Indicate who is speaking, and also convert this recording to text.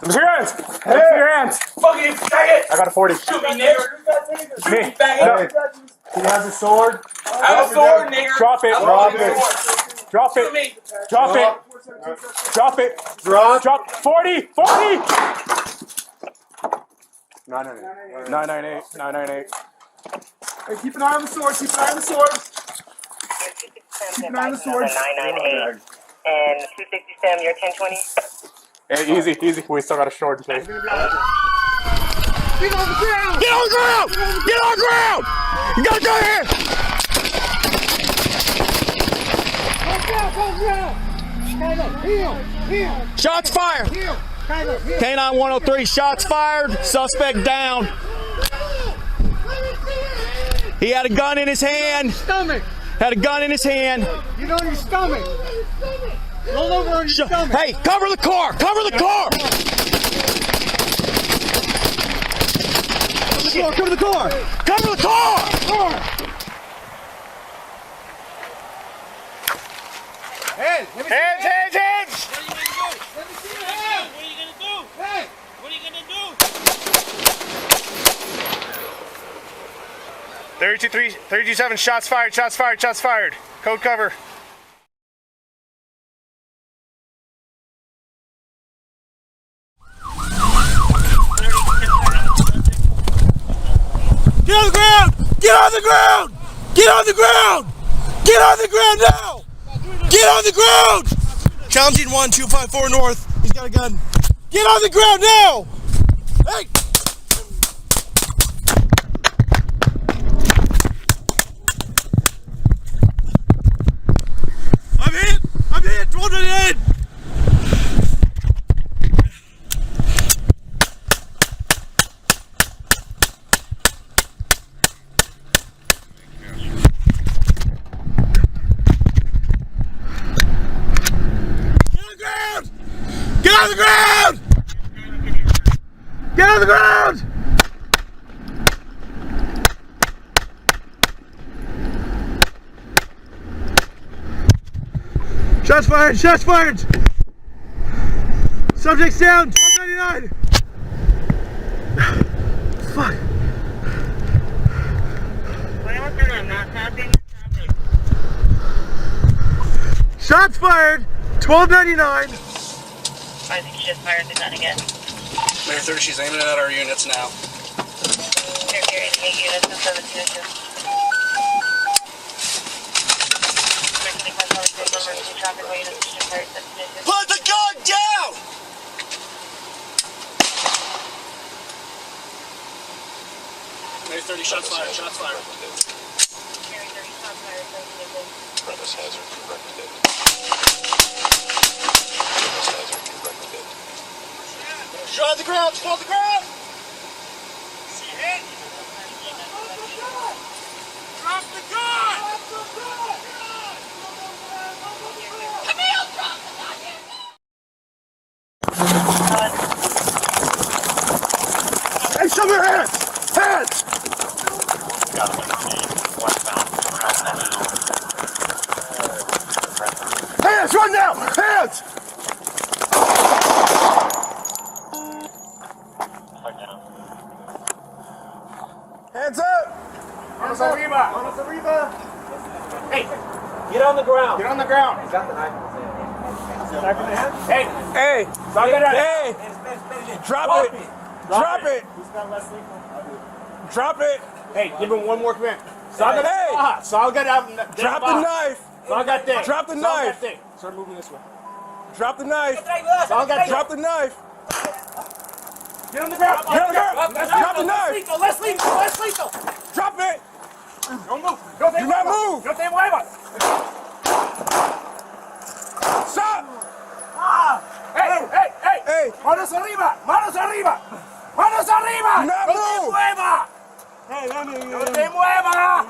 Speaker 1: Let me see your hands. Let me see your hands.
Speaker 2: Fucking faggot!
Speaker 1: I got a 40.
Speaker 2: Shoot me, nigger! Shoot me, faggot!
Speaker 3: He has a sword.
Speaker 2: I have a sword, nigger!
Speaker 1: Drop it.
Speaker 3: Drop it.
Speaker 1: Drop
Speaker 2: Shoot
Speaker 1: it.
Speaker 2: me!
Speaker 1: Drop it. Drop it. Drop. 40. 40. 998. 998. 998.
Speaker 3: Hey, keep an eye on the sword. Keep an eye on the sword. Keep an eye on the sword.
Speaker 4: 998 and 267. You're 1020.
Speaker 1: Hey, easy, easy. We still got a short today.
Speaker 3: Get on the ground!
Speaker 5: Get on the ground! Get on the ground! You gotta go here! Shots fired! K9 103, shots fired. Suspect down. He had a gun in his hand.
Speaker 3: Stomach!
Speaker 5: Had a gun in his hand.
Speaker 3: Get on your stomach! Roll over on your stomach!
Speaker 5: Hey, cover the car! Cover the car! Cover the car! Cover the car!
Speaker 3: Hands!
Speaker 5: Hands, hands, hands!
Speaker 3: Let me see your hands!
Speaker 6: What are you gonna do?
Speaker 3: Hey!
Speaker 6: What are you gonna do?
Speaker 5: 327, shots fired, shots fired, shots fired. Code cover. Get on the ground! Get on the ground! Get on the ground! Get on the ground now! Get on the ground! Challenging 1254 north. He's got a gun. Get on the ground now! Hey! I'm hit! I'm hit! 198! Get on the ground! Get on the ground! Shots fired! Shots fired! Subject's down! 1299! Fuck! Shots fired! 1299!
Speaker 4: I think she just fired the gun again.
Speaker 7: Mayor 30, she's aiming it at our units now.
Speaker 4: They're carrying 8 units and 17 inches.
Speaker 7: Put the gun down! Mayor 30, shots fired, shots fired. Premise hazard corrected. Premise hazard corrected. Shot on the ground! Shot on the ground!
Speaker 6: See it? Drop the gun! Come here, drop the goddamn gun!
Speaker 3: Hey, show your hands! Hands! Hands, run now! Hands! Hands up! Manos arriba! Manos arriba!
Speaker 2: Hey! Get on the ground!
Speaker 3: Get on the ground!
Speaker 2: He's got the knife in his hand. Knife in the hand? Hey!
Speaker 1: Hey! Hey! Drop it! Drop it!
Speaker 3: Who's got less lethal?
Speaker 1: Drop it!
Speaker 3: Hey, give him one more command.
Speaker 1: Hey!
Speaker 3: Salga out.
Speaker 1: Drop the knife!
Speaker 3: Salga thing.
Speaker 1: Drop the knife!
Speaker 3: Start moving this way.
Speaker 1: Drop the knife!
Speaker 3: Salga,
Speaker 1: Drop the knife!
Speaker 3: Get on the ground!
Speaker 1: Get on the ground! Drop the knife!
Speaker 3: Less lethal! Less lethal!
Speaker 1: Drop it!
Speaker 3: Don't move! No te
Speaker 1: Do not
Speaker 3: muevas.
Speaker 1: move!
Speaker 3: No te muevas!
Speaker 1: Stop!
Speaker 3: Hey! Hey! Hey!
Speaker 1: Hey!
Speaker 3: Manos arriba! Manos arriba! ¡Manos arriba!
Speaker 1: Do not
Speaker 3: ¡No te
Speaker 1: move!
Speaker 3: muevas! ¡No te muevas!